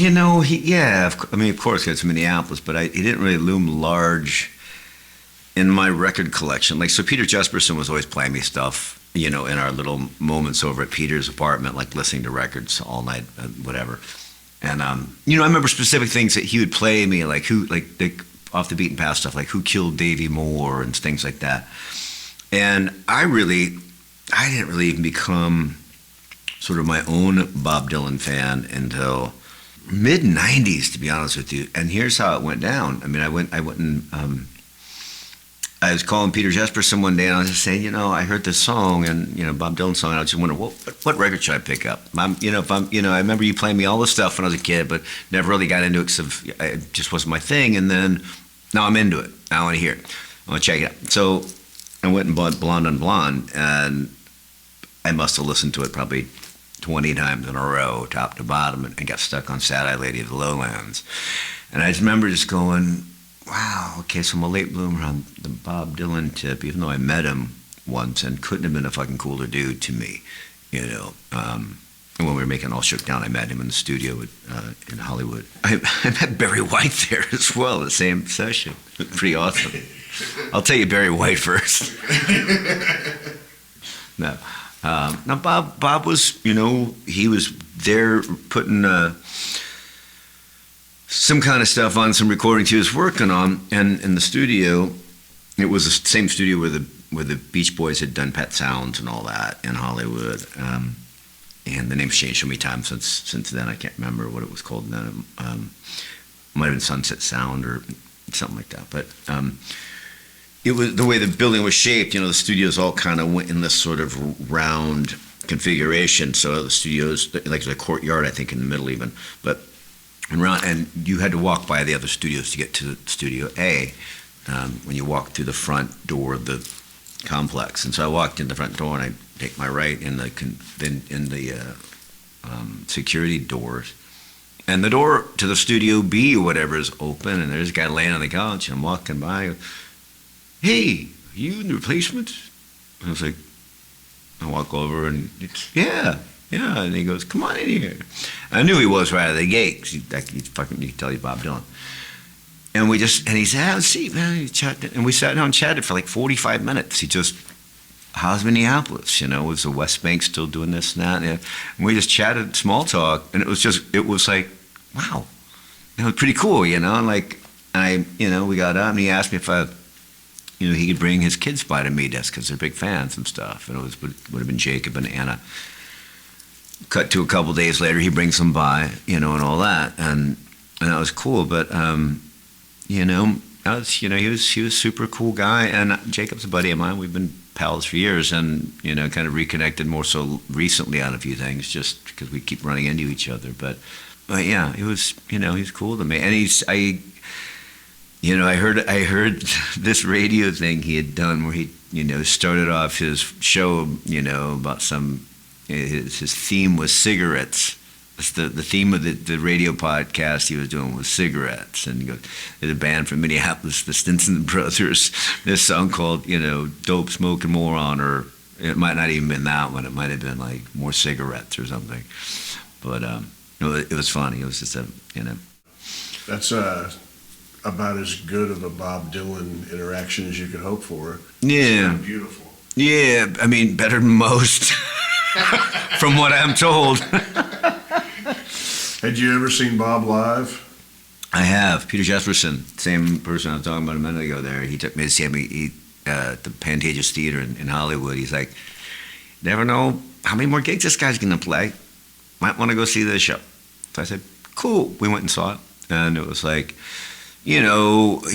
Of course, it's Minneapolis, but he didn't really loom large in my record collection. Like, so Peter Jesperson was always playing me stuff, in our little moments over at Peter's apartment, like listening to records all night, whatever. And, I remember specific things that he would play me, like the off the beaten path stuff, like Who Killed Davy Moore and things like that. And I didn't really even become sort of my own Bob Dylan fan until mid-90s, to be honest with you. And here's how it went down. I mean, I went and I was calling Peter Jesperson one day, and I was just saying, I heard this song, and Bob Dylan song, and I was just wondering, what record should I pick up? I remember you playing me all this stuff when I was a kid, but never really got into it because it just wasn't my thing. And then now I'm into it. I want to hear it. I want to check it out. So I went and bought Blonde on Blonde, and I must have listened to it probably 20 times in a row, top to bottom, and got stuck on Sad-Eyed Lady of the Lowlands. And I just remember just going, wow, okay, so I'm a late bloomer on the Bob Dylan tip, even though I met him once and couldn't have been a fucking cooler dude to me, And when we were making All Shook Down, I met him in the studio in Hollywood. I met Barry White there as well, the same session. Pretty awesome. I'll tell you Barry White first. No. Now, Bob was, he was there putting some kind of stuff on some recordings he was working on, and in the studio, it was the same studio where the Beach Boys had done Pet Sounds and all that in Hollywood. And the name's changed so many times since then. I can't remember what it was called then. Might have been Sunset Sound or something like that. But it was the way the building was shaped. The studios all kind of went in this sort of round configuration. So the studios, like the courtyard, I think, in the middle even, but and you had to walk by the other studios to get to Studio A when you walked through the front door of the complex. And so I walked in the front door, and I take my right in the security doors, and the door to the Studio B or whatever is open, and there's a guy laying on the couch, and I'm walking by. Hey, are you in the Replacements? I was like, I walk over, and it's, yeah, and he goes, come on in here. I knew he was right out of the gate, because you can tell he's Bob Dylan. And he said, have a seat, man. And we sat down and chatted for like 45 minutes. He just, how's Minneapolis? Was the West Bank still doing this and that? And we just chatted small talk, and it was like, wow, it was pretty cool, we got up, and he asked me if he could bring his kids by to meet us, because they're big fans and stuff. And it would have been Jacob and Anna. Cut to a couple days later, he brings them by, and all that, and that was cool. But he was a super cool guy, and Jacob's a buddy of mine. We've been pals for years, and kind of reconnected more so recently on a few things, just because we keep running into each other. But yeah, he was cool to me, and I heard this radio thing he had done where he started off his show about some. His theme was cigarettes. The theme of the radio podcast he was doing was cigarettes. And he goes, there's a band from Minneapolis, the Stinson Brothers, this song called, Dope Smoking Moron, or it might not even been that one. It might have been like More Cigarettes or something. But it was funny. It was just That's about as good of a Bob Dylan interaction as you could hope for. Yeah. It's beautiful. Yeah, I mean, better than most. From what I'm told. Had you ever seen Bob live? I have. Peter Jesperson, same person I was talking about a minute ago there. He took me to see me at the Pantages Theater in Hollywood. He's like, never know how many more gigs this guy's going to play. Might want to go see this show. So I said, cool. We went and saw it. And it was like, he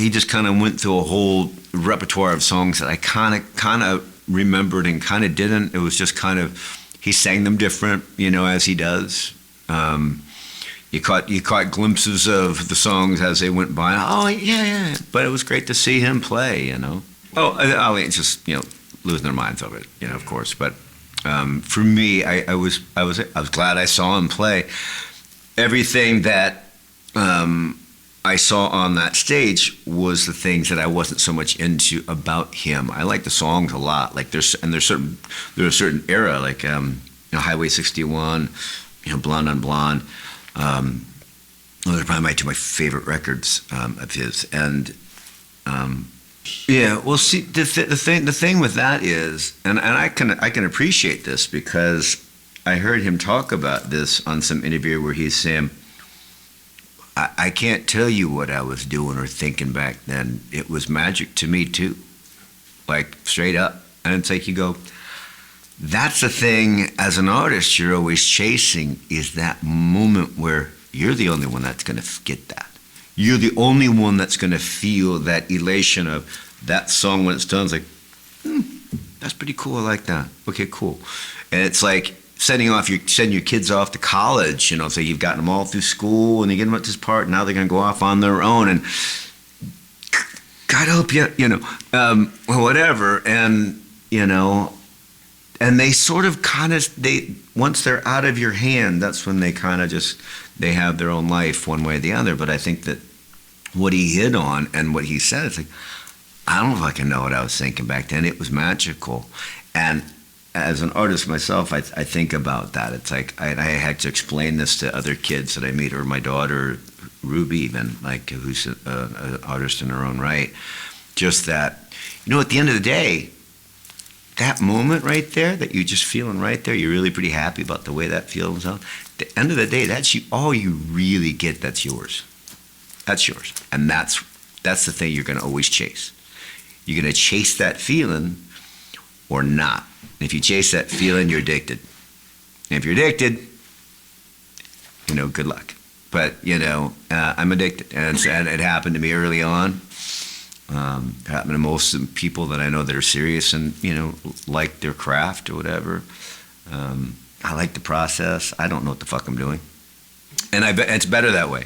just kind of went through a whole repertoire of songs that I kind of remembered and kind of didn't. It was just kind of, he sang them different, as he does. You caught glimpses of the songs as they went by. Oh yeah. But it was great to see him play, Oh, it's just losing their minds over it, of course. But for me, I was glad I saw him play. Everything that I saw on that stage was the things that I wasn't so much into about him. I like the songs a lot. Like there's a certain era, like Highway 61, Blonde on Blonde. those are probably my favorite records of his. And yeah, well, see, the thing with that is, and I can appreciate this because I heard him talk about this on some interview where he's saying, I can't tell you what I was doing or thinking back then. It was magic to me too, like straight up. And it's like you go, that's the thing as an artist you're always chasing, is that moment where you're the only one that's going to get that. You're the only one that's going to feel that elation of that song when it's done. It's like, that's pretty cool. I like that. Okay, cool. And it's like sending your kids off to college. You know, so you've gotten them all through school and you get them at this part. Now they're going to go off on their own, and God help you, you know, whatever. And you know, and they sort of once they're out of your hand, that's when they kind of they have their own life one way or the other. But I think that what he hit on and what he said, it's like, I don't fucking know what I was thinking back then. It was magical. And as an artist myself, I think about that. It's like I had to explain this to other kids that I meet, or my daughter, Ruby even, like, who's an artist in her own right. Just that, you know, at the end of the day, that moment right there that you're just feeling right there, you're really pretty happy about the way that feels out. At the end of the day, that's all you really get. That's yours. That's yours. And that's the thing you're going to always chase. You're going to chase that feeling or not. And if you chase that feeling, you're addicted. And if you're addicted, you know, good luck. But, you know, I'm addicted. And it happened to me early on. It happened to most of the people that I know that are serious and, you know, like their craft or whatever. I like the process. I don't know what the fuck I'm doing. And I bet it's better that way.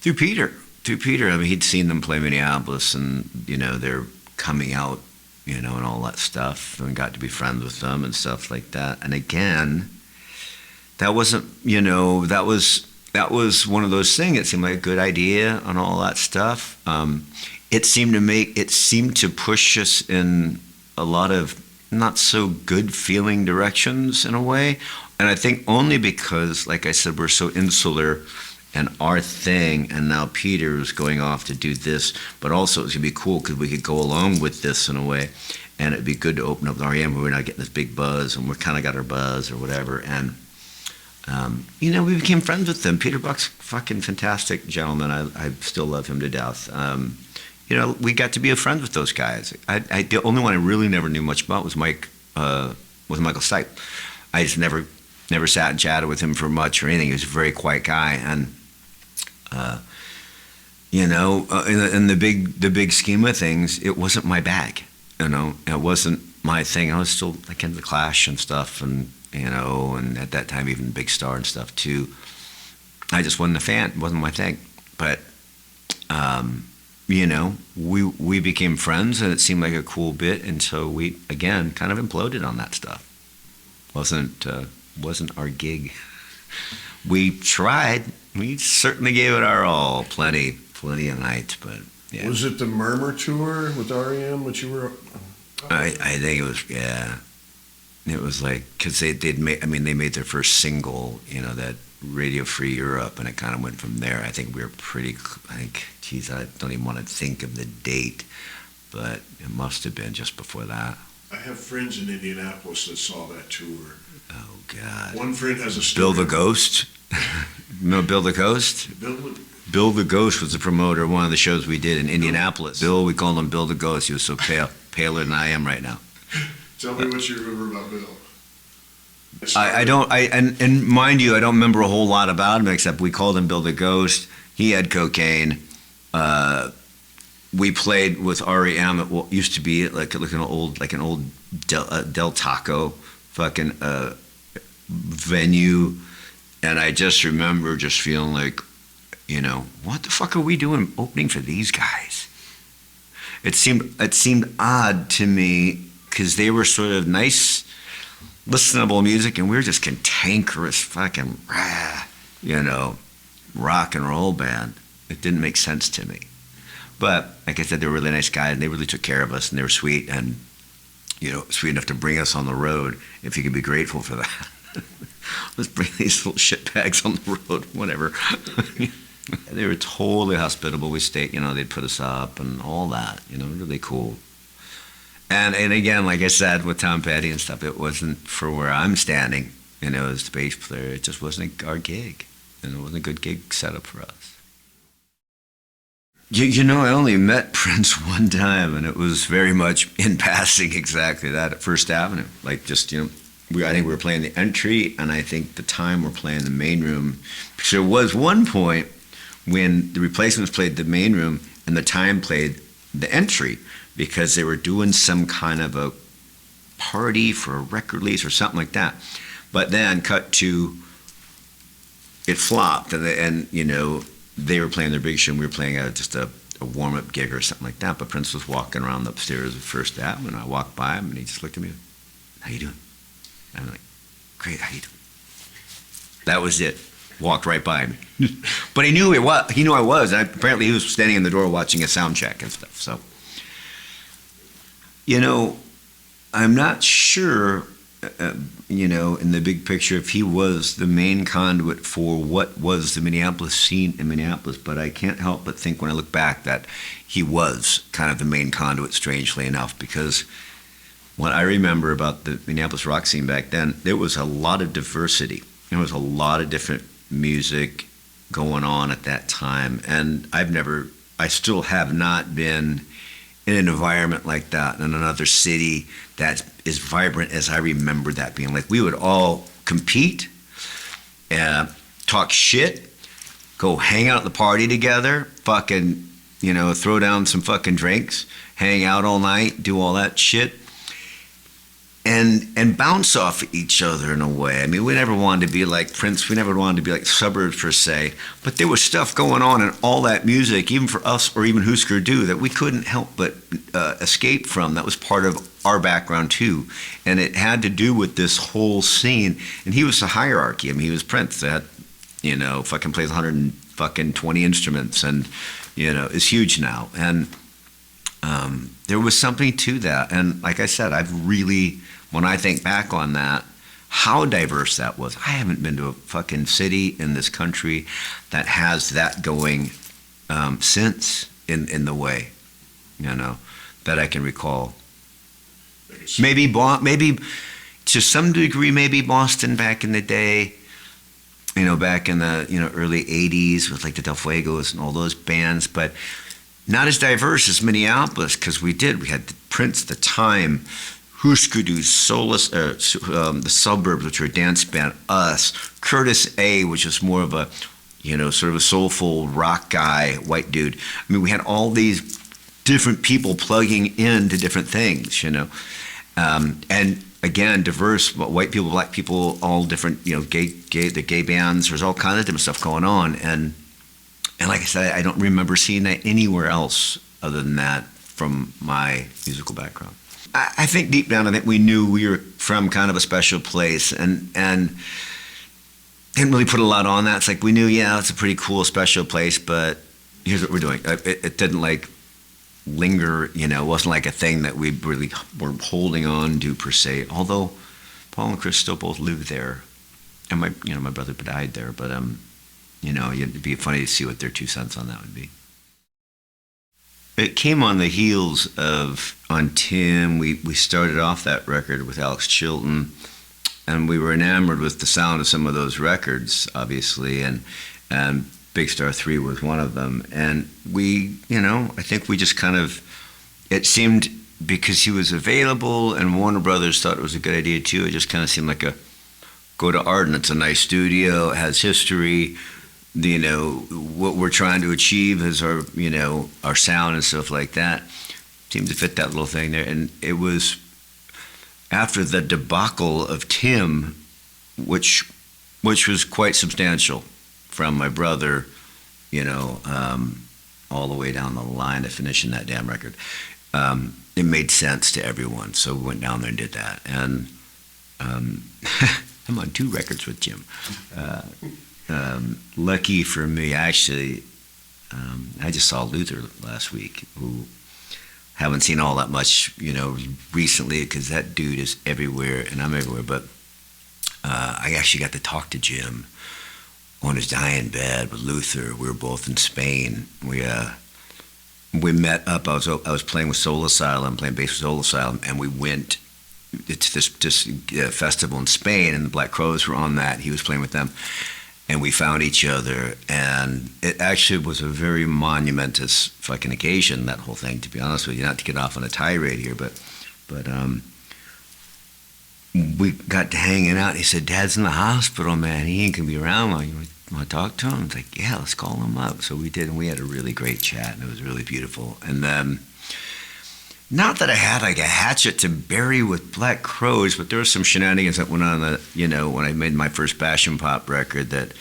Through Peter. I mean, he'd seen them play Minneapolis, and, you know, they're coming out, you know, and all that stuff, and got to be friends with them and stuff like that. And again, that wasn't, you know, that was one of those things. It seemed like a good idea and all that stuff. It seemed to push us in a lot of not so good feeling directions in a way. And I think only because, like I said, we're so insular and our thing, and now Peter is going off to do this, but also it's going to be cool because we could go along with this in a way, and it'd be good to open up the REM where we're not getting this big buzz, and we're kind of got our buzz or whatever. And you know, we became friends with them. Peter Buck's fucking fantastic gentleman. I still love him to death. You know, we got to be friends with those guys. The only one I really never knew much about was Michael Stipe. I just never sat and chatted with him for much or anything. He was a very quiet guy, and you know, in the big scheme of things, it wasn't my bag. You know, it wasn't my thing. I was still like into the Clash and stuff, and you know, and at that time even Big Star and stuff too. I just wasn't a fan. It wasn't my thing. But you know, we became friends, and it seemed like a cool bit until we again kind of imploded on that stuff. Wasn't our gig. We tried. We certainly gave it our all. Plenty of nights, but yeah. Was it the Murmur tour with REM that you were? I think it was, yeah. It was like, because they made their first single, you know, that Radio Free Europe, and it kind of went from there. I think we were geez, I don't even want to think of the date, but it must have been just before that. I have friends in Indianapolis that saw that tour. Oh, God. One friend has a story. Bill the Ghost? No, Bill the Ghost? Bill the Ghost was the promoter of one of the shows we did in Indianapolis. Bill, we called him Bill the Ghost. He was so pale, paler than I am right now. Tell me what you remember about Bill. And mind you, I don't remember a whole lot about him, except we called him Bill the Ghost. He had cocaine. We played with REM at what used to be like an old Del Taco fucking venue, and I just remember just feeling like, you know, what the fuck are we doing opening for these guys? It seemed odd to me because they were sort of nice, listenable music, and we were just cantankerous fucking, you know, rock and roll band. It didn't make sense to me. But like I said, they were really nice guys, and they really took care of us, and they were sweet, and you know, sweet enough to bring us on the road. If you could be grateful for that. let's bring these little shit bags on the road, whatever. They were totally hospitable. We stayed, they'd put us up and all that, really cool. And again, like I said, with Tom Petty and stuff, it wasn't for where I'm standing, as the bass player. It just wasn't our gig, and it wasn't a good gig setup for us. I only met Prince one time, and it was very much in passing, exactly that, at First Avenue. Like, just, I think we were playing the entry, and I think the time we're playing the main room. Because there was one point when the Replacements played the main room, and the time played the entry, because they were doing some kind of a party for a record release or something like that. But then cut to, it flopped, and they were playing their big show, and we were playing just a warm-up gig or something like that. But Prince was walking around the upstairs of First Avenue, and I walked by him, and he just looked at me, "How you doing?" I'm like, "Great, how you doing?" That was it. Walked right by me. But he knew he knew I was, and apparently he was standing in the door watching a sound check and stuff. So, I'm not sure, in the big picture, if he was the main conduit for what was the Minneapolis scene in Minneapolis, but I can't help but think when I look back that he was kind of the main conduit, strangely enough, because what I remember about the Minneapolis rock scene back then, there was a lot of diversity. There was a lot of different music going on at that time, and I still have not been in an environment like that in another city that is vibrant as I remember that being. Like, we would all compete, talk shit, go hang out at the party together, fucking, throw down some fucking drinks, hang out all night, do all that shit, and bounce off each other in a way. I mean, we never wanted to be like Prince. We never wanted to be like Suburbs per se. But there was stuff going on in all that music, even for us or even Husker Du, that we couldn't help but escape from. That was part of our background too. And it had to do with this whole scene. And he was the hierarchy. I mean, he was Prince that, fucking plays 120 instruments and, is huge now. And there was something to that. And like I said, when I think back on that, how diverse that was. I haven't been to a fucking city in this country that has that going since in the way, that I can recall. Maybe to some degree, maybe Boston back in the day, back in the early 80s with like the Del Fuegos and all those bands, but not as diverse as Minneapolis, because we had Prince, The Time, Husker Du, Solus, the Suburbs, which were a dance band, us, Curtis A., which was more of a, sort of a soulful rock guy, white dude. I mean, we had all these different people plugging into different things, and again, diverse, white people, black people, all different, the gay bands. There's all kinds of different stuff going on, and like I said, I don't remember seeing that anywhere else other than that from my musical background. I think deep down, I think we knew we were from kind of a special place, and didn't really put a lot on that. It's like we knew, it's a pretty cool, special place, but here's what we're doing. It didn't like linger, it wasn't like a thing that we really were holding on to per se. Although Paul and Chris still both live there, and my brother died there, but it'd be funny to see what their 2 cents on that would be. It came on the heels of, on Tim, we started off that record with Alex Chilton, and we were enamored with the sound of some of those records, obviously, and Big Star 3 was one of them. And we, I think we just kind of, it seemed, because he was available and Warner Brothers thought it was a good idea too, it just kind of seemed like go to Arden, it's a nice studio, it has history, what we're trying to achieve is our sound and stuff like that seemed to fit that little thing there. And it was after the debacle of Tim, which was quite substantial from my brother, all the way down the line to finishing that damn record. It made sense to everyone, so we went down there and did that. And I'm on 2 records with Jim. Lucky for me, actually, I just saw Luther last week, who haven't seen all that much, recently, because that dude is everywhere and I'm everywhere. But I actually got to talk to Jim on his dying bed with Luther. We were both in Spain. We met up. I was playing with Soul Asylum, playing bass with Soul Asylum, and we went to this festival in Spain, and the Black Crows were on that. He was playing with them, and we found each other, and it actually was a very monumentous fucking occasion, that whole thing, to be honest with you. Not to get off on a tirade here, but we got to hanging out. He said, Dad's in the hospital, man. He ain't gonna be around long. You want to talk to him? I was like, yeah, let's call him up. So we did, and we had a really great chat, and it was really beautiful. And then, not that I had like a hatchet to bury with Black Crows, but there were some shenanigans that went on, when I made my first Passion Pop record that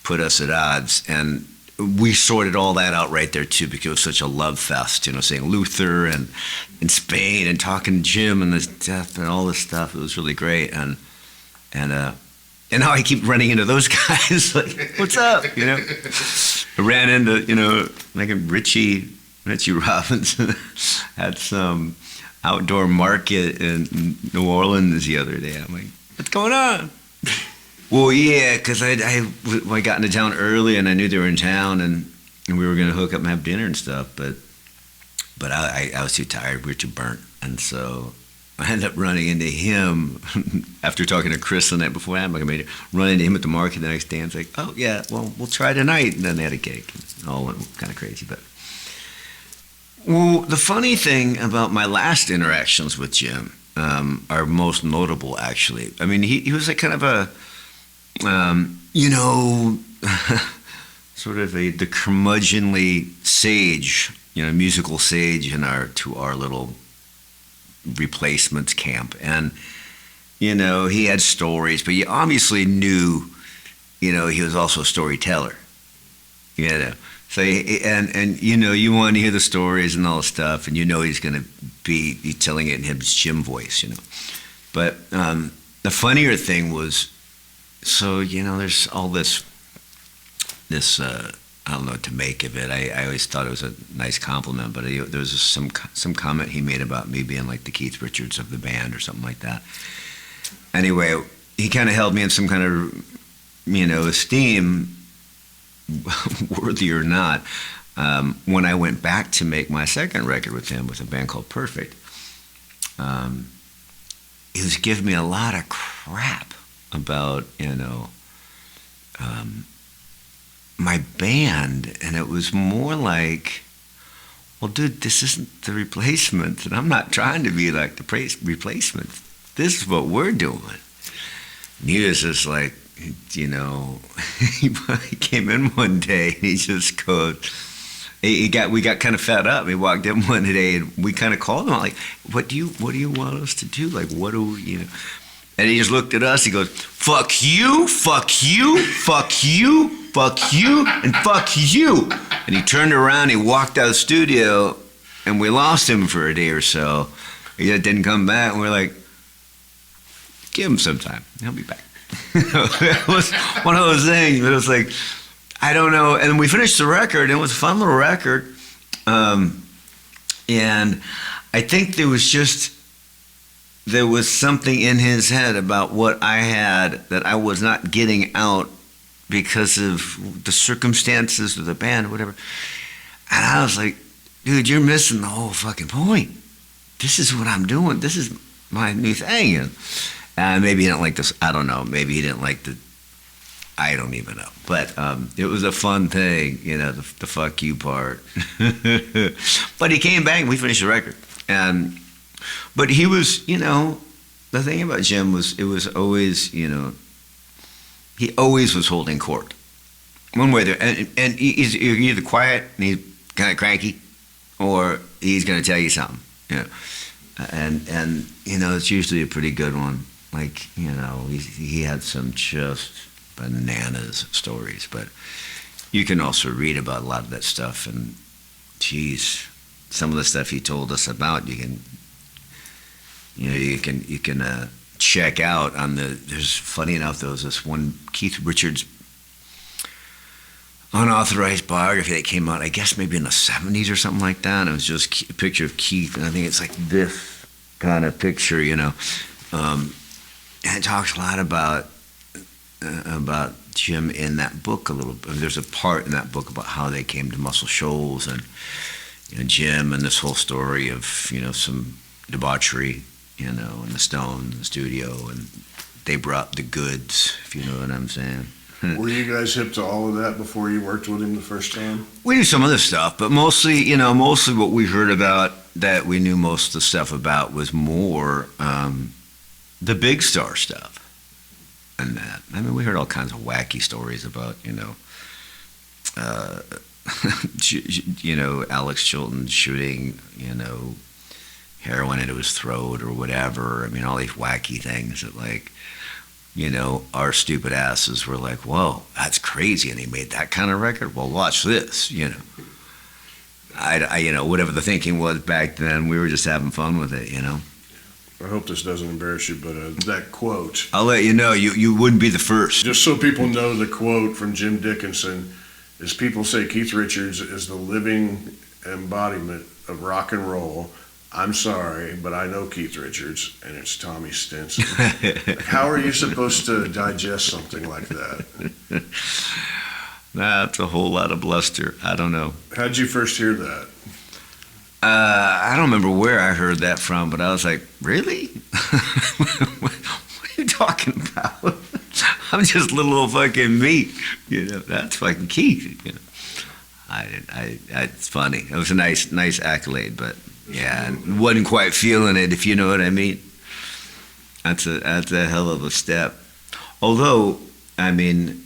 put us at odds. And we sorted all that out right there too, because it was such a love fest, saying Luther and in Spain and talking Jim and his death and all this stuff. It was really great. And now I keep running into those guys like, what's up? I ran into, like Richie Robinson at some outdoor market in New Orleans the other day. I'm like, what's going on? Well, yeah, because I got into town early, and I knew they were in town, and we were going to hook up and have dinner and stuff, but I was too tired. We were too burnt, and so I ended up running into him after talking to Chris the night before. I'm like, running into him at the market the next day, and it's like, oh, yeah, well, we'll try tonight. And then they had a cake, and it all went kind of crazy, but... Well, the funny thing about my last interactions with Jim are most notable, actually. I mean, he was like kind of a... sort of the curmudgeonly sage, musical sage in our little replacements camp. And, he had stories, but you obviously knew, he was also a storyteller, So, you want to hear the stories and all the stuff, and he's going to be telling it in his Jim voice, But the funnier thing was, so, there's all this I don't know what to make of it. I always thought it was a nice compliment, but there was some comment he made about me being like the Keith Richards of the band or something like that. Anyway, he kind of held me in some kind of, esteem, worthy or not, when I went back to make my second record with him with a band called Perfect. He was giving me a lot of crap about, my band, and it was more like, well, dude, this isn't the Replacements, and I'm not trying to be like the Replacements. This is what we're doing. And he was just like, he came in one day, and he just goes, we got kind of fed up. He walked in one day, and we kind of called him out, like, what do you want us to do? Like, what do we, And he just looked at us. He goes, fuck you, fuck you, fuck you, fuck you, and fuck you. And he turned around, he walked out of the studio, and we lost him for a day or so. He didn't come back, and we're like, give him some time. He'll be back. It was one of those things, but it was like, I don't know. And we finished the record, and it was a fun little record. And I think there was something in his head about what I had that I was not getting out because of the circumstances of the band or whatever. And I was like, dude, you're missing the whole fucking point. This is what I'm doing. This is my new thing. And maybe he didn't like this. I don't know. Maybe he didn't like I don't even know. But it was a fun thing, the fuck you part. But he came back and we finished the record. But he was, the thing about Jim was, it was always, he always was holding court. One way or the other. And he's either quiet and he's kind of cranky, or he's going to tell you something, And it's usually a pretty good one. Like, he had some just bananas stories. But you can also read about a lot of that stuff. And, geez, some of the stuff he told us about, you can check out on there's, funny enough, there was this one Keith Richards unauthorized biography that came out, I guess maybe in the 70s or something like that. And it was just a picture of Keith, and I think it's like this kind of picture, and it talks a lot about about Jim in that book a little bit. There's a part in that book about how they came to Muscle Shoals and Jim and this whole story of some debauchery, in the Stone in the studio, and they brought the goods, if you know what I'm saying. Were you guys hip to all of that before you worked with him the first time? We knew some other stuff, but mostly what we heard about that we knew most of the stuff about was more the big star stuff. And that, I mean, we heard all kinds of wacky stories about, Alex Chilton shooting, heroin into his throat or whatever. I mean, all these wacky things that, like, our stupid asses were like, whoa, that's crazy, and he made that kind of record? Well, watch this, I whatever the thinking was back then, we were just having fun with it, I hope this doesn't embarrass you, but that quote. I'll let you know, you wouldn't be the first. Just so people know, the quote from Jim Dickinson is, people say Keith Richards is the living embodiment of rock and roll. I'm sorry, but I know Keith Richards, and it's Tommy Stinson. How are you supposed to digest something like that? That's a whole lot of bluster. I don't know. How'd you first hear that? I don't remember where I heard that from, but I was like, really? What are you talking about? I'm just little old fucking me. That's fucking Keith. It's funny. It was a nice accolade, but yeah, wasn't quite feeling it, if you know what I mean. That's a hell of a step. Although, I mean,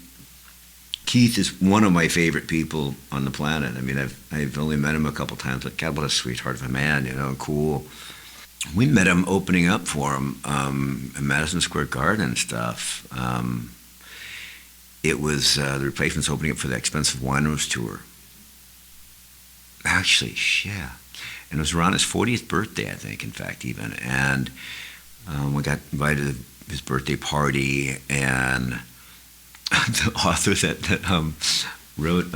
Keith is one of my favorite people on the planet. I mean, I've only met him a couple times, but God, what a sweetheart of a man, cool. We met him opening up for him in Madison Square Garden and stuff. It was the Replacements opening up for the Expensive Wine Rooms tour. Actually, yeah. And it was around his 40th birthday, I think, in fact, even. And we got invited to his birthday party, and the author that wrote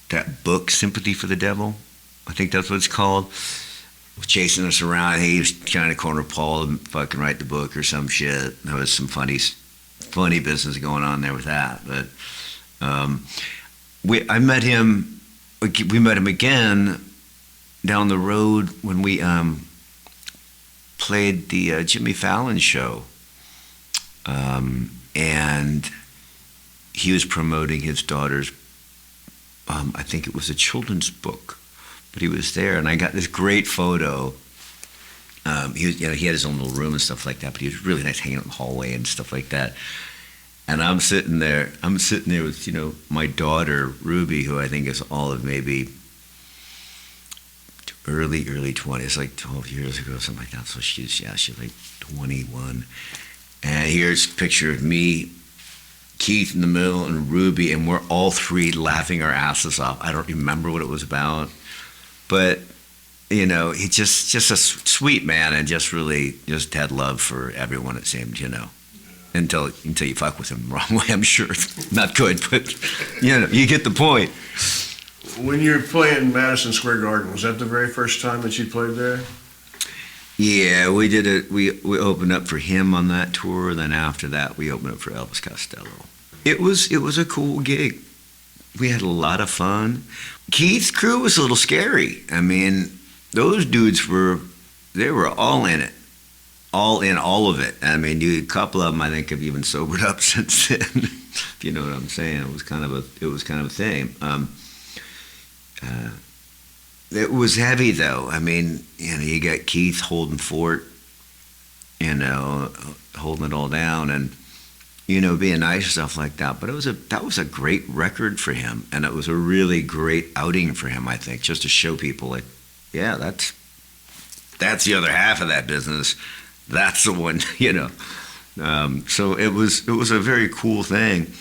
that book, Sympathy for the Devil, I think that's what it's called, was chasing us around. He was trying to corner Paul and fucking write the book or some shit. There was some funny business going on there with that. But I met him. We met him again down the road when we played the Jimmy Fallon show. And he was promoting his daughter's, I think it was a children's book, but he was there, and I got this great photo. He had his own little room and stuff like that, but he was really nice hanging out in the hallway and stuff like that. And I'm sitting there with, my daughter, Ruby, who I think is all of maybe early 20s, like 12 years ago, something like that. So she's like 21. And here's a picture of me, Keith in the middle, and Ruby, and we're all three laughing our asses off. I don't remember what it was about, but he's just a sweet man, and just had love for everyone, it seemed, until you fuck with him the wrong way. I'm sure not good, but you get the point. When you were playing Madison Square Garden, was that the very first time that you played there? Yeah, we did it. We opened up for him on that tour. Then after that, we opened up for Elvis Costello. It was a cool gig. We had a lot of fun. Keith's crew was a little scary. I mean, those dudes were all in it, all of it. I mean, a couple of them I think have even sobered up since then. If you know what I'm saying, it was kind of a thing. It was heavy, though. I mean, you got Keith holding fort, holding it all down, and being nice and stuff like that. But that was a great record for him, and it was a really great outing for him, I think, just to show people, like, yeah, that's the other half of that business. That's the one, So it was a very cool thing.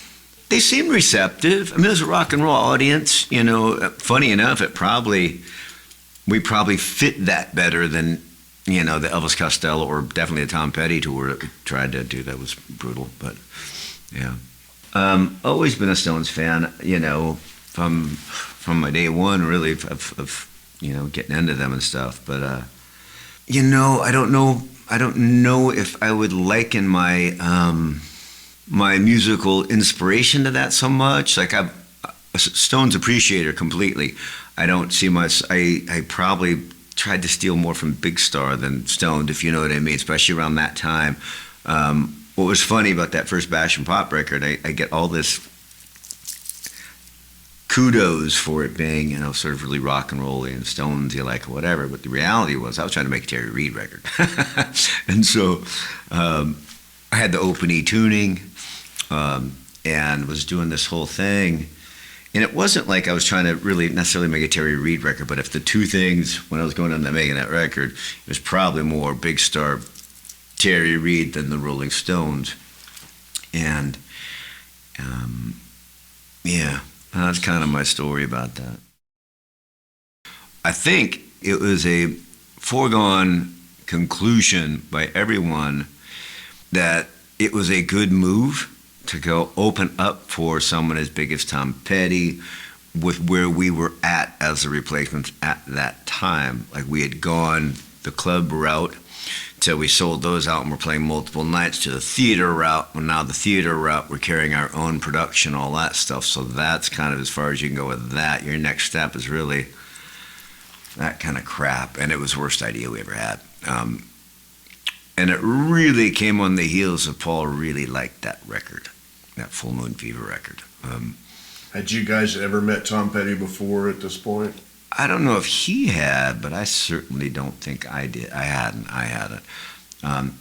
They seemed receptive. I mean, it was a rock and roll audience. Funny enough, we probably fit that better than, the Elvis Costello or definitely the Tom Petty tour that we tried to do. That was brutal, but yeah. Always been a Stones fan, from my day one, really, of getting into them and stuff. But, I don't know I don't know if I would liken my my musical inspiration to that so much. Like I'm a Stones appreciator completely. I don't see I probably tried to steal more from Big Star than Stoned, if you know what I mean, especially around that time. What was funny about that first Bash and Pop record, I get all this kudos for it being, you know, sort of really rock and rolly and Stones, you like whatever. But the reality was I was trying to make a Terry Reid record. And so I had the open E tuning and was doing this whole thing. And it wasn't like I was trying to really necessarily make a Terry Reid record, but if the two things, when I was going into making that record, it was probably more Big Star Terry Reid than the Rolling Stones. And yeah, that's kind of my story about that. I think it was a foregone conclusion by everyone that it was a good move to go open up for someone as big as Tom Petty with where we were at as the Replacements at that time. Like we had gone the club route till we sold those out and we're playing multiple nights, to the theater route. Well, now the theater route, we're carrying our own production, all that stuff. So that's kind of as far as you can go with that. Your next step is really that kind of crap. And it was the worst idea we ever had. And it really came on the heels of Paul really liked that record, that Full Moon Fever record. Had you guys ever met Tom Petty before at this point? I don't know if he had, but I certainly don't think I did. I hadn't.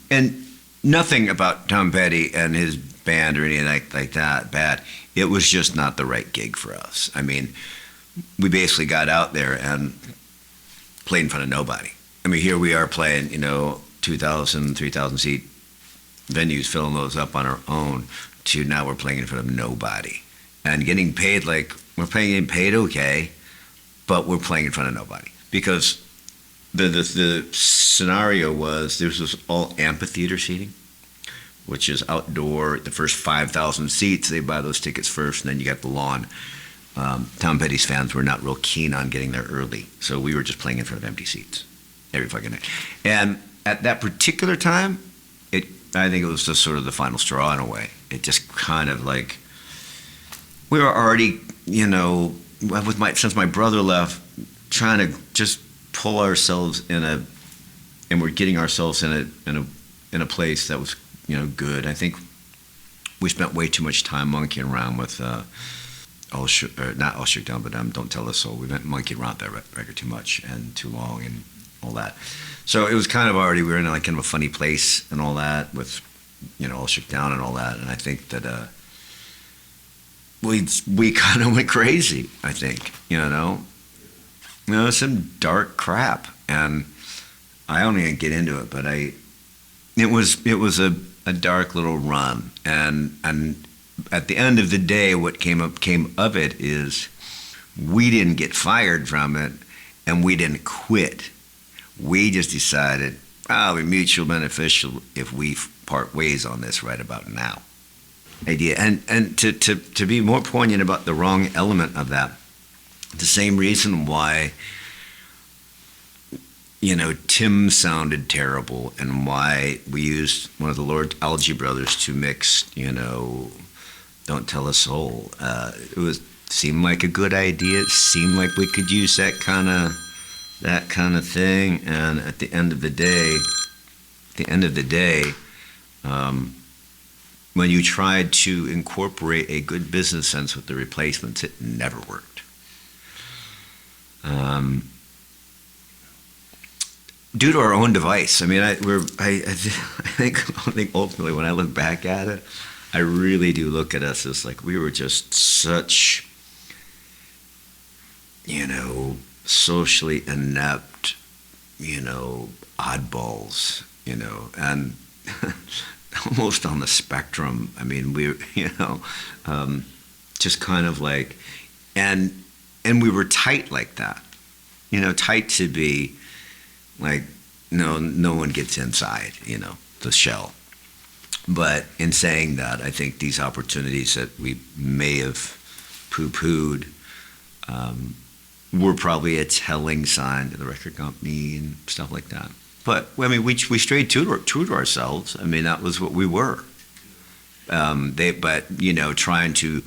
And nothing about Tom Petty and his band or anything like that bad. It was just not the right gig for us. I mean, we basically got out there and played in front of nobody. I mean, here we are playing, 2,000, 3,000 seat venues, filling those up on our own, to now we're playing in front of nobody. And getting paid we're getting paid okay, but we're playing in front of nobody. Because the scenario was, this was all amphitheater seating, which is outdoor. The first 5,000 seats, they buy those tickets first, and then you got the lawn. Tom Petty's fans were not real keen on getting there early, so we were just playing in front of empty seats every fucking night. And at that particular time, I think it was just sort of the final straw in a way. It just kind of like, we were already, since my brother left, trying to just pull ourselves and we're getting ourselves in a place that was, good. I think we spent way too much time monkeying around with not All Shook Down, but Don't Tell Us So. We went monkeying around that record too much and too long and all that. So it was kind of already, we were in like kind of a funny place and all that with, All Shook Down and all that. And I think that we kind of went crazy, I think, some dark crap. And I only didn't get into it, but it was a dark little run. And at the end of the day, what came of it is we didn't get fired from it and we didn't quit. We just decided, it'll be mutual beneficial if we part ways on this right about now. Idea. And to be more poignant about the wrong element of that, the same reason why, Tim sounded terrible and why we used one of the Lord Algie brothers to mix, Don't Tell Us So. It seemed like a good idea. It seemed like we could use that kind of thing. And at the end of the day, when you tried to incorporate a good business sense with the Replacements, it never worked. Due to our own device. I mean, I think ultimately when I look back at it, I really do look at us as like we were just such, socially inept, oddballs, and almost on the spectrum. I mean, we, just kind of like, and we were tight like that, tight to be like, no one gets inside, the shell. But in saying that, I think these opportunities that we may have poo-pooed were probably a telling sign to the record company and stuff like that. But I mean, we stayed true to ourselves. I mean, that was what we were. But you know, the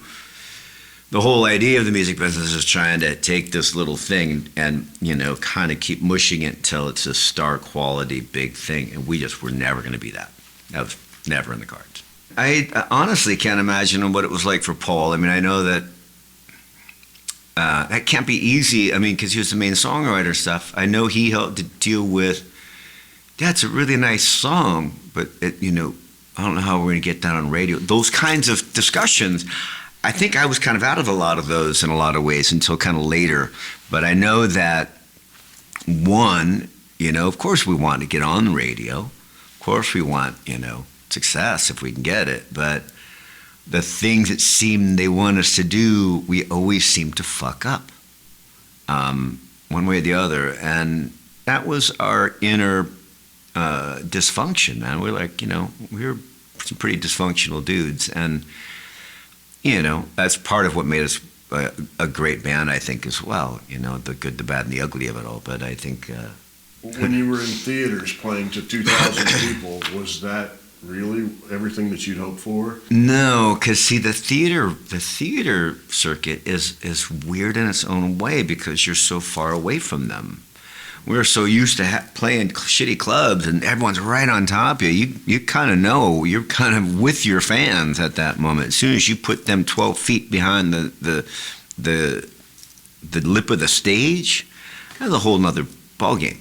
whole idea of the music business is trying to take this little thing and, you know, kind of keep mushing it until it's a star quality big thing. And we just were never going to be that. That was never in the cards. I honestly can't imagine what it was like for Paul. I mean, I know that that can't be easy. I mean, because he was the main songwriter and stuff. I know he helped to deal with, yeah, it's a really nice song, but, you know, I don't know how we're going to get that on radio. Those kinds of discussions, I think I was kind of out of a lot of those in a lot of ways until kind of later. But I know that, one, you know, of course we want to get on the radio. Of course we want, you know, success if we can get it. But the things that they want us to do, we always seem to fuck up, one way or the other. And that was our inner dysfunction, man. We're like, you know, we're some pretty dysfunctional dudes. And, you know, that's part of what made us a great band, I think, as well. You know, the good, the bad, and the ugly of it all. But I think... when you were in theaters playing to 2,000 people, was that really everything that you'd hoped for? No, because see, the theater circuit is weird in its own way because you're so far away from them. We're so used to playing shitty clubs and everyone's right on top of you. You kind of know, you're kind of with your fans at that moment. As soon as you put them 12 feet behind the lip of the stage, that's a whole nother ballgame.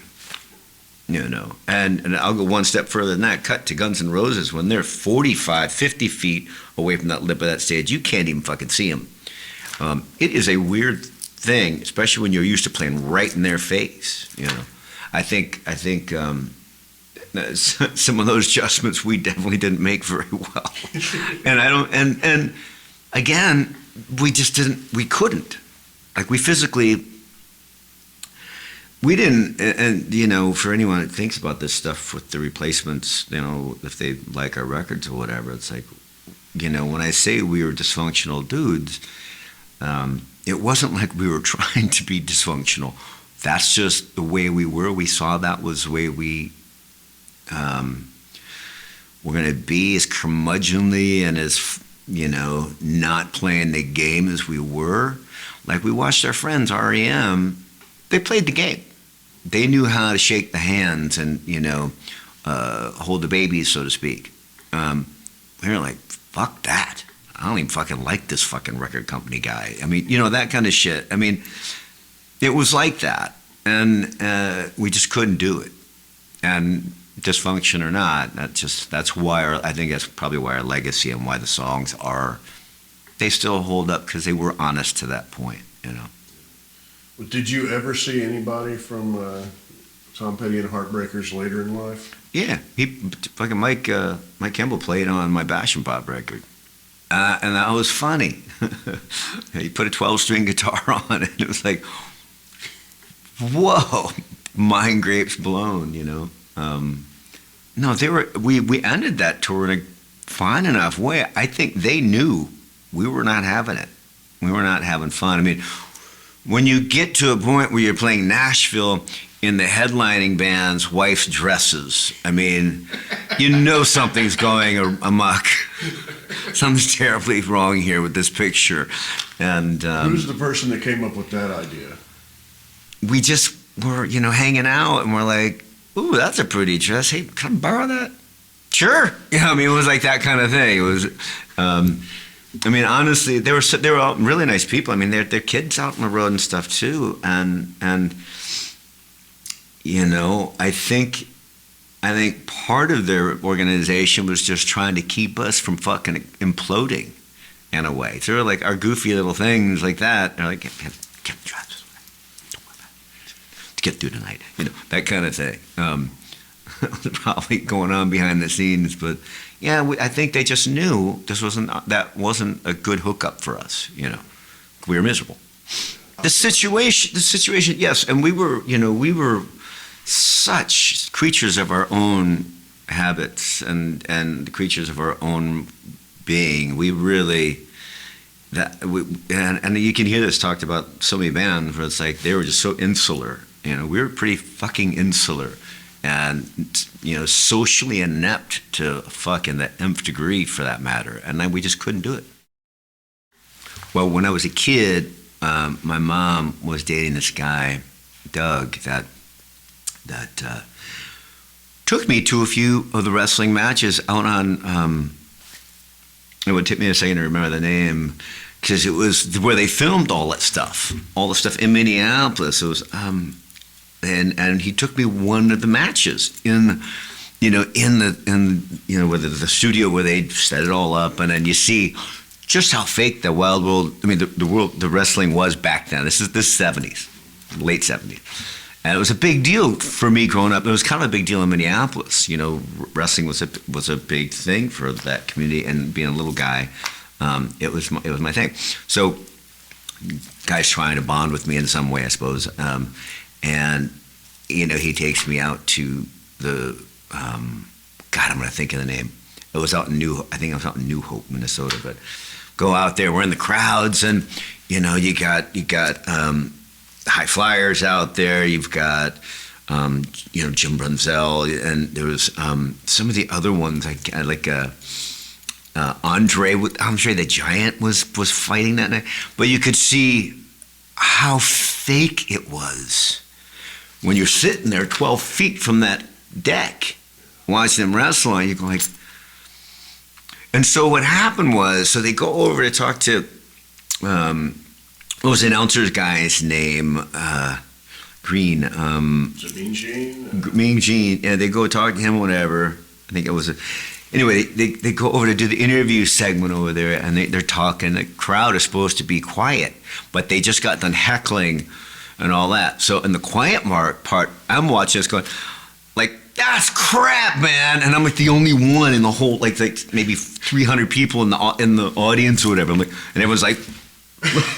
You know, and I'll go one step further than that. Cut to Guns N' Roses when they're 45, 50 feet away from that lip of that stage. You can't even fucking see them. It is a weird thing, especially when you're used to playing right in their face. You know, I think some of those adjustments we definitely didn't make very well. And again, we couldn't. Like we physically. We didn't, and you know, for anyone that thinks about this stuff with the Replacements, you know, if they like our records or whatever, it's like, you know, when I say we were dysfunctional dudes, it wasn't like we were trying to be dysfunctional. That's just the way we were. We saw that was the way we were going to be, as curmudgeonly and as, you know, not playing the game as we were. Like we watched our friends, REM, they played the game. They knew how to shake the hands and, you know, hold the babies, so to speak. We were like, fuck that. I don't even fucking like this fucking record company guy. I mean, you know, that kind of shit. I mean, it was like that. And we just couldn't do it. And dysfunction or not, that's why I think that's probably why our legacy and why the songs they still hold up because they were honest to that point, you know. Did you ever see anybody from Tom Petty and Heartbreakers later in life? Yeah, fucking Mike Kimball played on my Bash and Pop record, and that was funny. He put a 12-string guitar on it, and it was like, whoa, mind grapes blown, you know. No, we ended that tour in a fine enough way. I think they knew we were not having it. We were not having fun. I mean, when you get to a point where you're playing Nashville in the headlining band's wife's dresses, I mean, you know something's going amok. Something's terribly wrong here with this picture. And who's the person that came up with that idea? We just were, you know, hanging out, and we're like, ooh, that's a pretty dress. Hey, can I borrow that? Sure. Yeah, I mean, it was like that kind of thing. It was... I mean, honestly, they were all really nice people. I mean, they're kids out on the road and stuff too, and you know, I think part of their organization was just trying to keep us from fucking imploding in a way. So they're like our goofy little things like that. They're like, get dressed, don't worry about it. To get through tonight, you know, that kind of thing. Probably going on behind the scenes, but. Yeah, I think they just knew that wasn't a good hookup for us. You know, we were miserable. The situation, yes, and we were such creatures of our own habits and creatures of our own being. We really and you can hear this talked about so many bands where it's like they were just so insular. You know, we were pretty fucking insular. and socially inept to fucking the nth degree for that matter, and then we just couldn't do it. Well, when I was a kid, my mom was dating this guy, Doug, that took me to a few of the wrestling matches out on. It would take me a second to remember the name, because it was where they filmed all the stuff in Minneapolis. It was, and he took me one of the matches in the studio where they set it all up, and then you see just how fake the wild world. I mean, the wrestling was back then. This is the '70s, late '70s. And it was a big deal for me growing up. It was kind of a big deal in Minneapolis. Wrestling was a big thing for that community, and being a little guy, it was my thing. So, guys trying to bond with me in some way, I suppose. And he takes me out to the God, I'm going to think of the name. It was out in New Hope, Minnesota. But go out there, we're in the crowds, and you got high flyers out there. You've got Jim Brunzell, and there was some of the other ones like Andre the Giant was fighting that night. But you could see how fake it was when you're sitting there 12 feet from that deck watching them wrestle, and you go like. And so what happened was, they go over to talk to. What was the announcer's guy's name? Green. Is it Mean Gene? Mean Gene. Yeah, they go talk to him, whatever. I think it was. Anyway, they go over to do the interview segment over there, and they're talking. The crowd is supposed to be quiet, but they just got done heckling and all that. So in the quiet part, I'm watching this going, like, that's crap, man. And I'm like the only one in the whole, like maybe 300 people in the audience or whatever. I'm like, and everyone's like,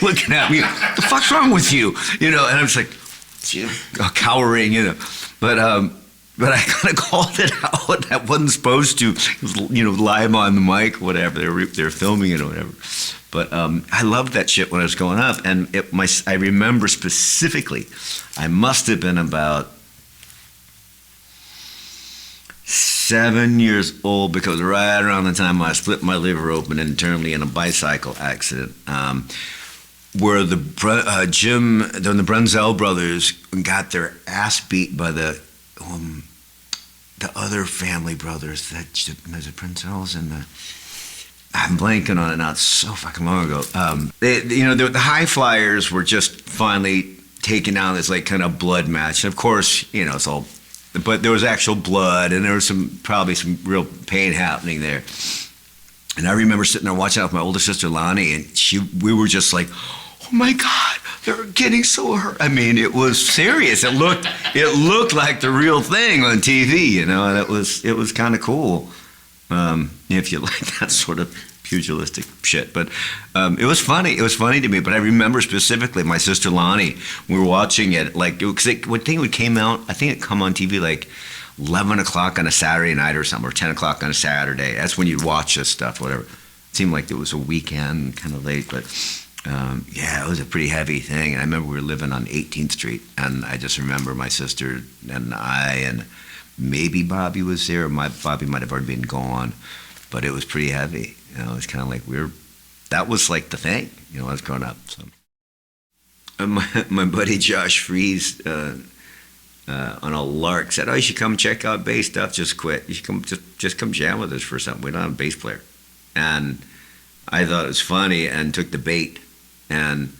looking at me, what the fuck's wrong with you? And I'm just like, cowering, But I kind of called it out. That wasn't supposed to, live on the mic, whatever. They were filming it or whatever. But I loved that shit when I was growing up. And I remember specifically, I must have been about 7 years old, because right around the time I split my liver open internally in a bicycle accident, where the Brunzell brothers got their ass beat by the other family brothers, the Brunzells and I'm blanking on it now. It's so fucking long ago. The high flyers were just finally taking down this like kind of blood match, and of course, it's all. But there was actual blood, and there was probably some real pain happening there. And I remember sitting there watching out with my older sister Lonnie, and we were just like, "Oh my God, they're getting so hurt." I mean, it was serious. It looked like the real thing on TV, and it was kind of cool, if you like that sort of pugilistic shit. But it was funny. It was funny to me. But I remember specifically my sister Lonnie. We were watching it because it came out. I think it come on TV like 11 o'clock on a Saturday night or something, or 10 o'clock on a Saturday. That's when you'd watch this stuff. Whatever. It seemed like it was a weekend, kind of late, but. It was a pretty heavy thing. And I remember we were living on 18th Street, and I just remember my sister and I, and maybe Bobby was there. Bobby might have already been gone, but it was pretty heavy. It was kind of like that was like the thing, when I was growing up. So, my buddy Josh Fries on a lark said, "Oh, you should come check out bass stuff. Just quit. You should just come jam with us for something. We don't have a bass player." And I thought it was funny and took the bait and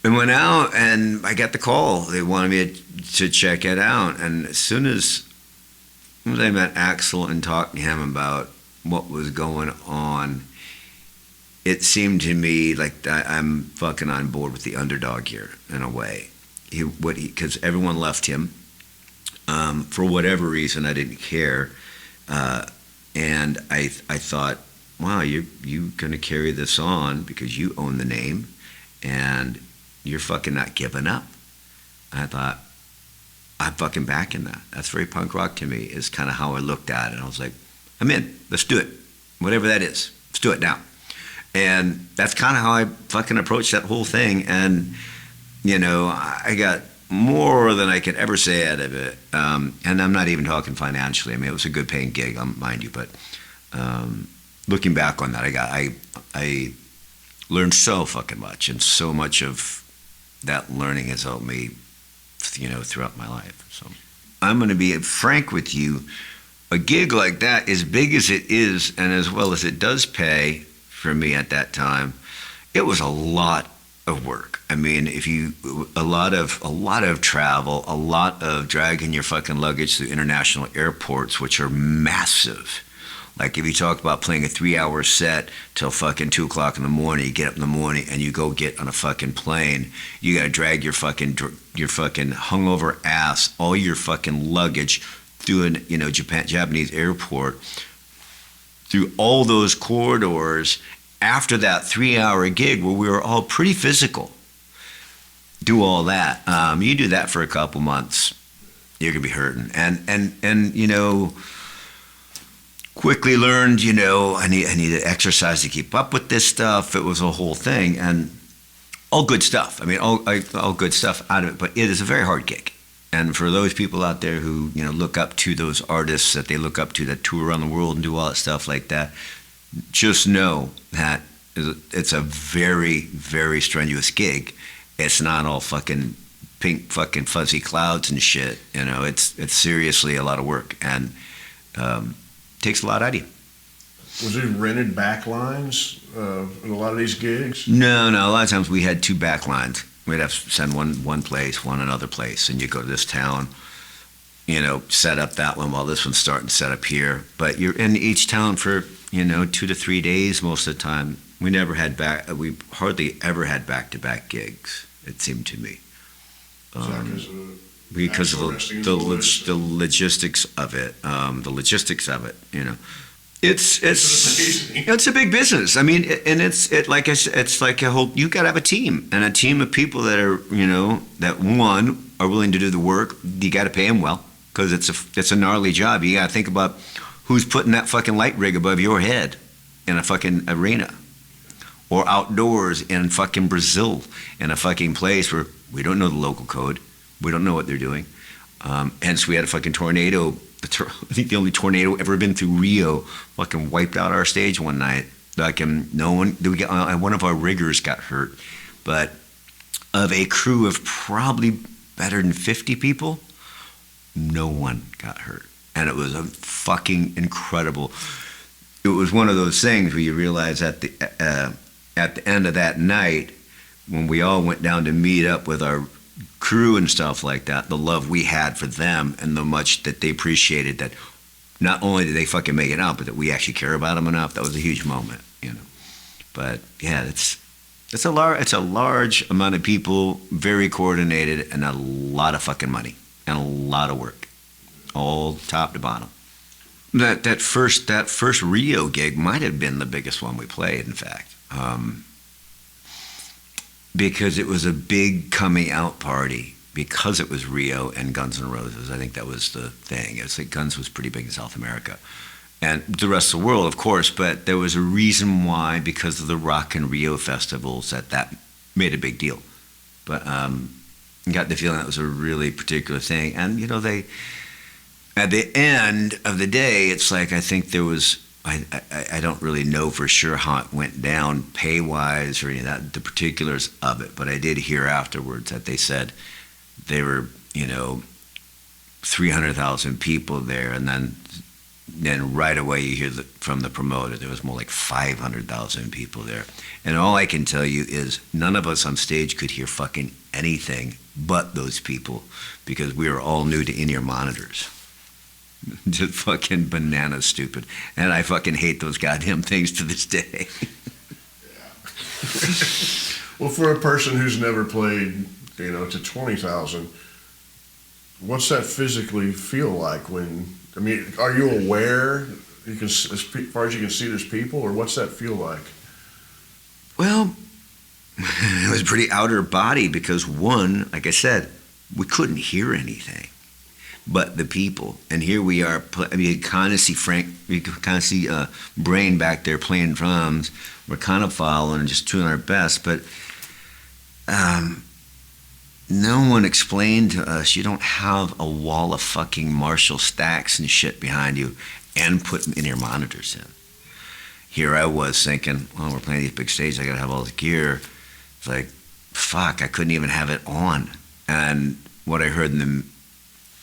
went out, and I got the call. They wanted me to check it out, and as soon as I met Axel and talked to him about what was going on, it seemed to me like I'm fucking on board with the underdog here in a way. Because everyone left him for whatever reason. I didn't care, and I thought, wow, you gonna carry this on because you own the name, and you're fucking not giving up. I thought, I'm fucking backing that. That's very punk rock to me, is kind of how I looked at it. And I was like, I'm in. Let's do it. Whatever that is. Let's do it now. And that's kind of how I fucking approached that whole thing. And, I got more than I could ever say out of it. And I'm not even talking financially. I mean, it was a good paying gig, mind you, but looking back on that, I learned so fucking much, and so much of that learning has helped me, throughout my life. So I'm going to be frank with you. A gig like that, as big as it is, and as well as it does pay for me at that time, it was a lot of work. I mean, a lot of travel, a lot of dragging your fucking luggage through international airports, which are massive. Like if you talk about playing a 3-hour set till fucking 2 o'clock in the morning, you get up in the morning and you go get on a fucking plane. You gotta drag your fucking hungover ass, all your fucking luggage through an Japanese airport, through all those corridors. After that 3-hour gig where we were all pretty physical, do all that. You do that for a couple months, you're gonna be hurting. And quickly learned, I needed exercise to keep up with this stuff. It was a whole thing, and all good stuff. I mean, all good stuff out of it, but it is a very hard gig. And for those people out there who, look up to those artists that they look up to that tour around the world and do all that stuff like that, just know that it's a very, very strenuous gig. It's not all fucking pink fucking fuzzy clouds and shit. It's seriously a lot of work, and takes a lot out of you. Was there rented back lines in a lot of these gigs? No. A lot of times we had 2 back lines. We'd have to send one place, one another place, and you go to this town, set up that one while this one's starting to set up here. But you're in each town for 2 to 3 days most of the time. We hardly ever had back-to-back gigs, it seemed to me. Because of the logistics of it. It's a big business. I mean, and it's like I said, it's like you got to have a team, and a team of people that are that one are willing to do the work. You got to pay them well, because it's a gnarly job. You got to think about who's putting that fucking light rig above your head in a fucking arena, or outdoors in fucking Brazil, in a fucking place where we don't know the local code. We don't know what they're doing. Hence, we had a fucking tornado. I think the only tornado ever been through Rio fucking wiped out our stage one night. One of our riggers got hurt. But of a crew of probably better than 50 people, no one got hurt. And it was a fucking incredible. It was one of those things where you realize at the end of that night, when we all went down to meet up with our crew and stuff like that, the love we had for them and the much that they appreciated that not only did they fucking make it out, but that we actually care about them enough. That was a huge moment, But yeah, it's a large amount of people, very coordinated, and a lot of fucking money and a lot of work, all top to bottom. That first Rio gig might have been the biggest one we played, in fact. Because it was a big coming out party, because it was Rio and Guns N' Roses. I think that was the thing. It's like Guns was pretty big in South America. And the rest of the world, of course, but there was a reason why, because of the Rock and Rio festivals, that made a big deal. But I got the feeling that was a really particular thing. And, they, at the end of the day, it's like, I think there was, I don't really know for sure how it went down pay-wise or any of that, the particulars of it, but I did hear afterwards that they said they were, 300,000 people there, and then right away you hear from the promoter there was more like 500,000 people there. And all I can tell you is none of us on stage could hear fucking anything but those people, because we were all new to in-ear monitors. Just fucking banana stupid. And I fucking hate those goddamn things to this day. Well, for a person who's never played, to 20,000, what's that physically feel like are you aware, as far as you can see there's people, or what's that feel like? Well, it was pretty outer body, because one, like I said, we couldn't hear anything but the people. And here we are, you kind of see Brain back there playing drums. We're kind of following and just doing our best, but no one explained to us you don't have a wall of fucking Marshall stacks and shit behind you and put in-ear monitors in. Here I was thinking, well, we're playing these big stages, I gotta have all this gear. It's like, fuck, I couldn't even have it on. And what I heard in the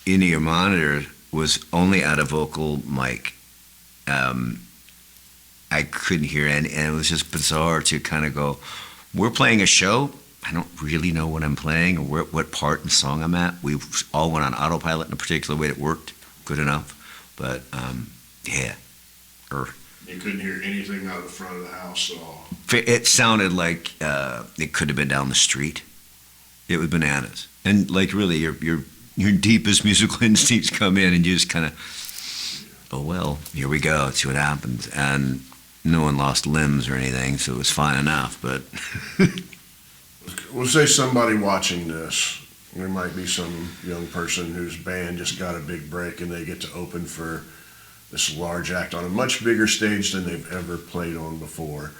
in-ear monitor was only out of vocal mic. I couldn't hear any, and it was just bizarre to kind of go, we're playing a show, I don't really know what I'm playing or what part and song I'm at. We all went on autopilot in a particular way that worked good enough. But, yeah. You couldn't hear anything out of the front of the house at all. It sounded like it could have been down the street. It was bananas. And, like, really, your deepest musical instincts come in and you just kind of, oh, well, here we go, see what happens. And no one lost limbs or anything, so it was fine enough, but... We'll say somebody watching this, there might be some young person whose band just got a big break and they get to open for this large act on a much bigger stage than they've ever played on before.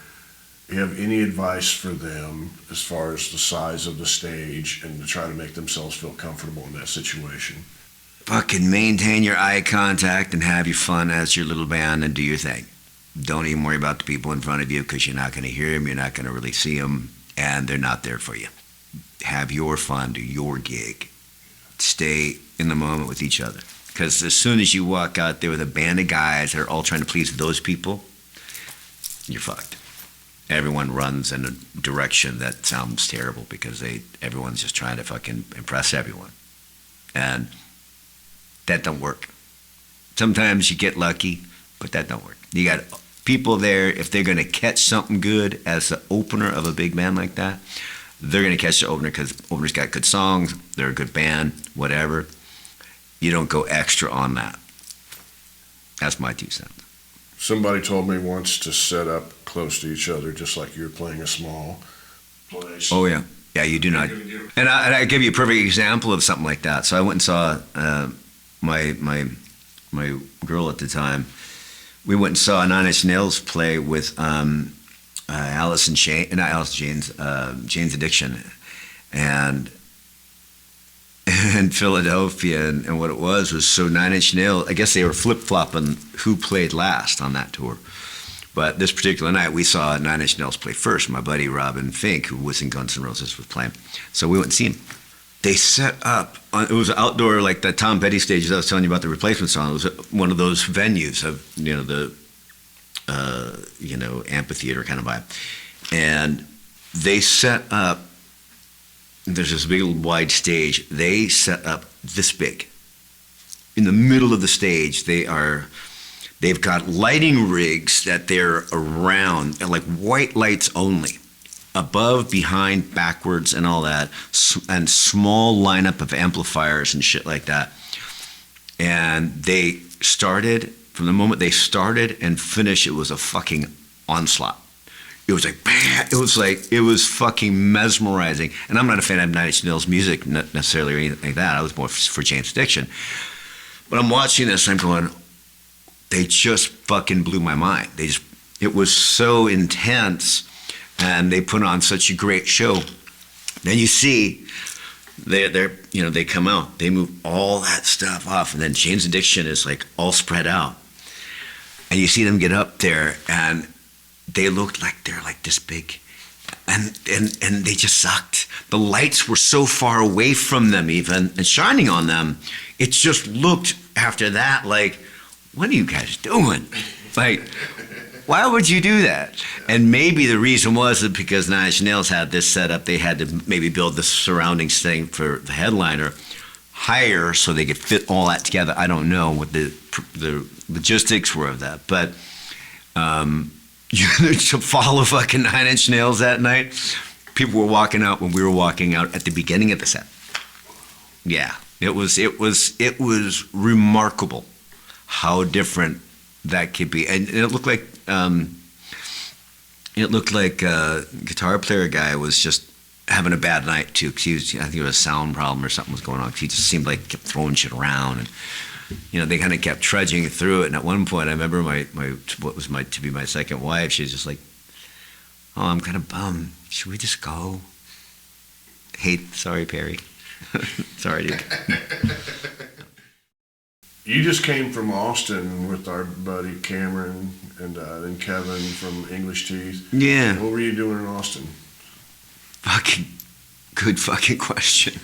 Do you have any advice for them as far as the size of the stage and to try to make themselves feel comfortable in that situation? Fucking maintain your eye contact and have your fun as your little band and do your thing. Don't even worry about the people in front of you because you're not going to hear them, you're not going to really see them, and they're not there for you. Have your fun, do your gig. Stay in the moment with each other. Because as soon as you walk out there with a band of guys that are all trying to please those people, you're fucked. Everyone runs in a direction that sounds terrible because everyone's just trying to fucking impress everyone. And that don't work. Sometimes you get lucky, but that don't work. You got people there, if they're going to catch something good as the opener of a big band like that, they're going to catch the opener because the opener's got good songs, they're a good band, whatever. You don't go extra on that. That's my 2 cents. Somebody told me once to set up close to each other, just like you're playing a small place. Oh, yeah. Yeah, you do not. And I give you a perfect example of something like that. So I went and saw my girl at the time. We went and saw Nine Inch Nails play with Jane's Addiction, and in Philadelphia, and what it was so Nine Inch Nails, I guess they were flip-flopping who played last on that tour. But this particular night, we saw Nine Inch Nails play first. My buddy Robin Fink, who was in Guns N' Roses, was playing. So we went and see him. They set up, it was outdoor, like the Tom Petty stages I was telling you about the replacement song. It was one of those venues of, the amphitheater kind of vibe. And they set up, there's this big wide stage. They set up this big. In the middle of the stage, they've got lighting rigs that they're around, and like white lights only. Above, behind, backwards, and all that, and small lineup of amplifiers and shit like that. And they started, from the moment they started and finished, it was a fucking onslaught. It was like, bam! It was fucking mesmerizing. And I'm not a fan of Nine Inch Nails music necessarily or anything like that. I was more for Jane's Addiction. But I'm watching this, I'm going, they just fucking blew my mind. It was so intense. And they put on such a great show. Then you see, they come out, they move all that stuff off, and then Jane's Addiction is like all spread out. And you see them get up there, and they looked like they're like this big, and they just sucked. The lights were so far away from them even, and shining on them. It just looked after that like, what are you guys doing? Like, why would you do that? And maybe the reason was that because Nine Inch Nails had this set up, they had to maybe build the surroundings thing for the headliner higher so they could fit all that together. I don't know what the logistics were of that. But to follow fucking Nine Inch Nails that night, people were walking out when we were walking out at the beginning of the set. Yeah, it was remarkable how different that could be. And it looked like a guitar player guy was just having a bad night too, because I think it was a sound problem or something was going on, because he just seemed like he kept throwing shit around, and they kind of kept trudging through it. And at one point I remember what was to be my second wife, she was just like, oh, I'm kind of bummed, should we just go? Hey, sorry Perry. Sorry, dude. You just came from Austin with our buddy Cameron and then Kevin from English Teeth. Yeah. What were you doing in Austin? Fucking good fucking question.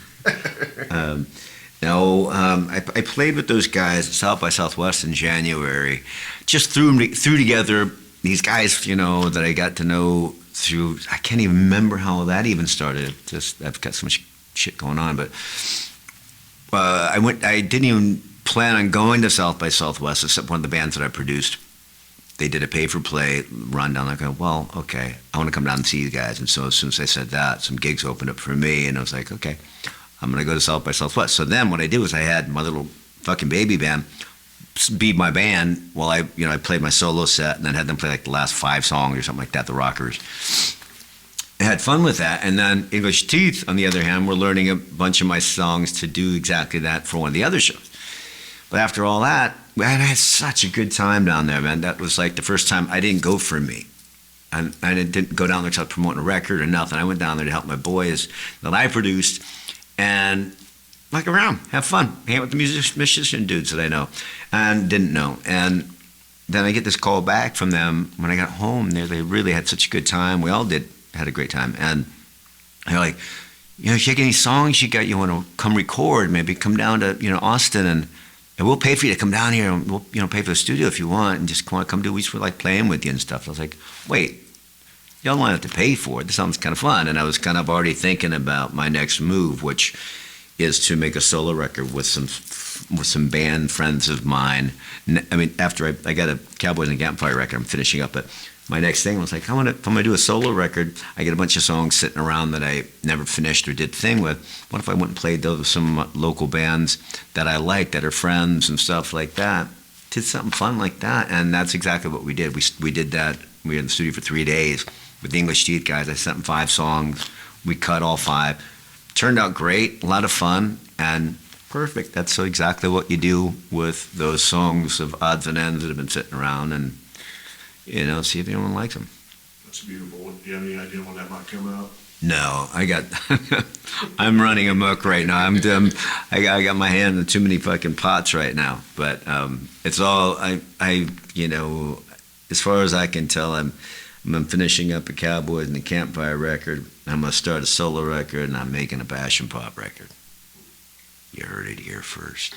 I played with those guys at South by Southwest in January. Just threw together these guys, you know, that I got to know through. I can't even remember how that even started. Just I've got so much shit going on, but I didn't even plan on going to South by Southwest, except one of the bands that I produced. They did a pay-for-play rundown. I go, well, okay, I want to come down and see you guys. And so as soon as I said that, some gigs opened up for me, and I was like, okay, I'm going to go to South by Southwest. So then what I did was I had my little fucking baby band be my band while I played my solo set, and then had them play like the last 5 songs or something like that, the rockers. I had fun with that. And then English Teeth, on the other hand, were learning a bunch of my songs to do exactly that for one of the other shows. But after all that, I had such a good time down there, man. That was like the first time I didn't go for me. I didn't go down there to promote a record or nothing. I went down there to help my boys that I produced and like around, have fun, hang out with the musician dudes that I know and didn't know. And then I get this call back from them when I got home. They really had such a good time. We all had a great time. And they're like, you know, if you got any songs you want to come record, maybe come down to, you know, Austin and we'll pay for you to come down here and we'll, you know, pay for the studio if you want and just want to come do, we just like playing with you and stuff. I was like, wait, y'all don't have to pay for it. This sounds kind of fun. And I was kind of already thinking about my next move, which is to make a solo record with some band friends of mine. I mean, after I got a Cowboys and Campfire record, I'm finishing up, but my next thing was like, if I'm gonna do a solo record, I get a bunch of songs sitting around that I never finished or did the thing with. What if I went and played those with some local bands that I like, that are friends and stuff like that? Did something fun like that, and that's exactly what we did. We did that. We were in the studio for 3 days with the English Teeth guys. I sent them 5 songs. We cut all 5. Turned out great, a lot of fun, and perfect. That's so exactly what you do with those songs of odds and ends that have been sitting around, and you know, see if anyone likes them. That's beautiful. Do you have any idea when that might come out? No, I'm running amok right now. I got my hand in too many fucking pots right now. But it's all you know, as far as I can tell, I'm finishing up a Cowboys and a Campfire record. I'm gonna start a solo record, and I'm making a passion pop record. You heard it here first.